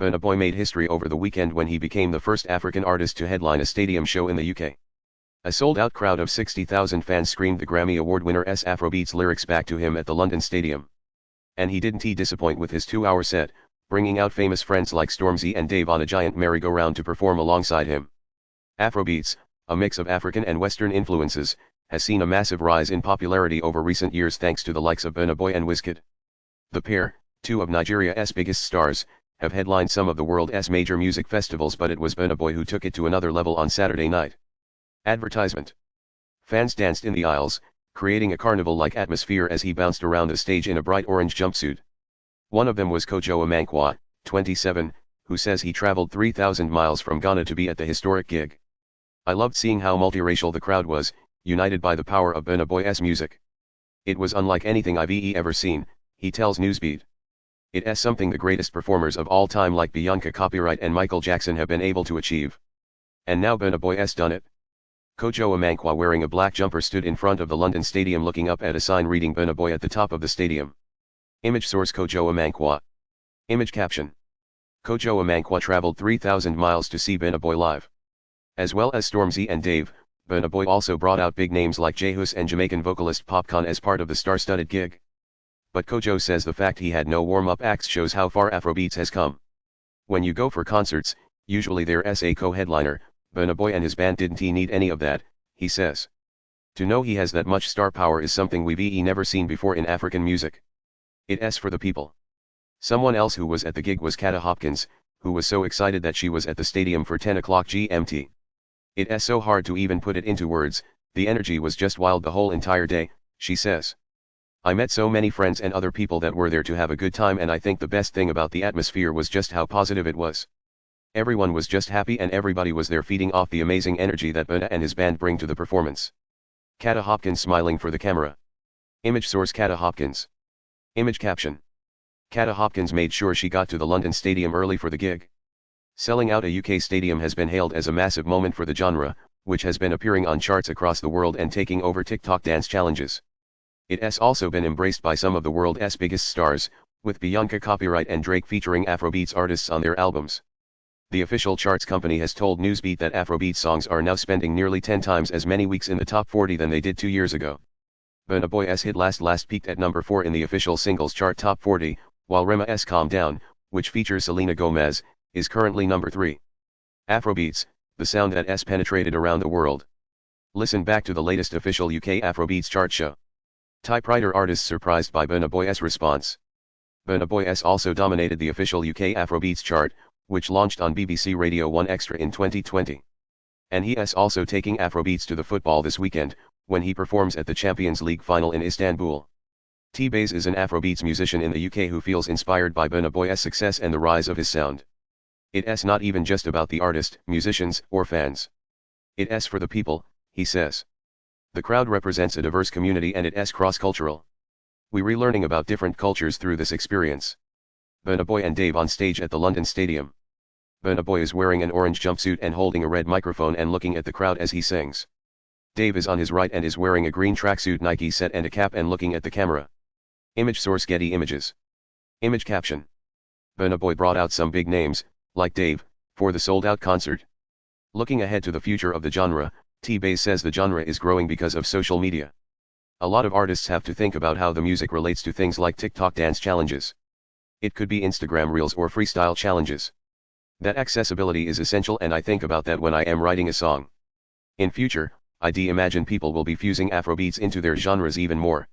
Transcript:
Burna Boy made history over the weekend when he became the first African artist to headline a stadium show in the UK. A sold-out crowd of 60,000 fans screamed the Grammy Award winner's Afrobeats lyrics back to him at the London Stadium. And he didn't disappoint with his 2-hour set, bringing out famous friends like Stormzy and Dave on a giant merry-go-round to perform alongside him. Afrobeats, a mix of African and Western influences, has seen a massive rise in popularity over recent years thanks to the likes of Burna Boy and Wizkid. The pair, two of Nigeria's biggest stars, have headlined some of the world's major music festivals, but it was Burna Boy who took it to another level on Saturday night. Advertisement. Fans danced in the aisles, creating a carnival-like atmosphere as he bounced around the stage in a bright orange jumpsuit. One of them was Kojo Amankwa, 27, who says he traveled 3,000 miles from Ghana to be at the historic gig. "I loved seeing how multiracial the crowd was, united by the power of Burna Boy's music. It was unlike anything I've ever seen," he tells Newsbeat. "It's something the greatest performers of all time like Bianca Copyright and Michael Jackson have been able to achieve. And now Burna Boy's done it." Kojo Amankwa, wearing a black jumper, stood in front of the London Stadium looking up at a sign reading Burna Boy at the top of the stadium. Image source: Kojo Amankwa. Image caption: Kojo Amankwa traveled 3,000 miles to see Burna Boy live. As well as Stormzy and Dave, Burna Boy also brought out big names like J-Hus and Jamaican vocalist Popcorn as part of the star-studded gig. But Kojo says the fact he had no warm-up acts shows how far Afrobeats has come. "When you go for concerts, usually there's a co-headliner. Burna Boy and his band didn't need any of that," he says. "To know he has that much star power is something we've never seen before in African music. It's for the people." Someone else who was at the gig was Kata Hopkins, who was so excited that she was at the stadium for 10 o'clock GMT. "It's so hard to even put it into words, the energy was just wild the whole entire day," she says. "I met so many friends and other people that were there to have a good time, and I think the best thing about the atmosphere was just how positive it was. Everyone was just happy and everybody was there feeding off the amazing energy that Burna and his band bring to the performance." Kata Hopkins smiling for the camera. Image source: Kata Hopkins. Image caption: Kata Hopkins made sure she got to the London Stadium early for the gig. Selling out a UK stadium has been hailed as a massive moment for the genre, which has been appearing on charts across the world and taking over TikTok dance challenges. It has also been embraced by some of the world's biggest stars, with Bianca Copyright and Drake featuring Afrobeats artists on their albums. The official charts company has told Newsbeat that Afrobeat songs are now spending nearly 10 times as many weeks in the top 40 than they did 2 years ago. Burna Boy's hit last peaked at number 4 in the official singles chart top 40, while Rema's Calm Down, which features Selena Gomez, is currently number 3. Afrobeats, the sound that has penetrated around the world. Listen back to the latest official UK Afrobeats chart show. Typewriter artists surprised by Burna Boy's response. Burna Boy also dominated the official UK Afrobeats chart, which launched on BBC Radio 1 Extra in 2020. And he is also taking Afrobeats to the football this weekend, when he performs at the Champions League final in Istanbul. T-Baze is an Afrobeats musician in the UK who feels inspired by Burna Boy's success and the rise of his sound. It's not even just about the artist, musicians, or fans. It's for the people, he says. The crowd represents a diverse community and it's cross-cultural. We're relearning about different cultures through this experience. Burna Boy and Dave on stage at the London Stadium. Burna Boy is wearing an orange jumpsuit and holding a red microphone and looking at the crowd as he sings. Dave is on his right and is wearing a green tracksuit Nike set and a cap and looking at the camera. Image source: Getty Images. Image caption: Burna Boy brought out some big names, like Dave, for the sold-out concert. Looking ahead to the future of the genre, T-Baze says the genre is growing because of social media. A lot of artists have to think about how the music relates to things like TikTok dance challenges. It could be Instagram Reels or freestyle challenges. That accessibility is essential, and I think about that when I am writing a song. In future, I imagine people will be fusing Afrobeats into their genres even more.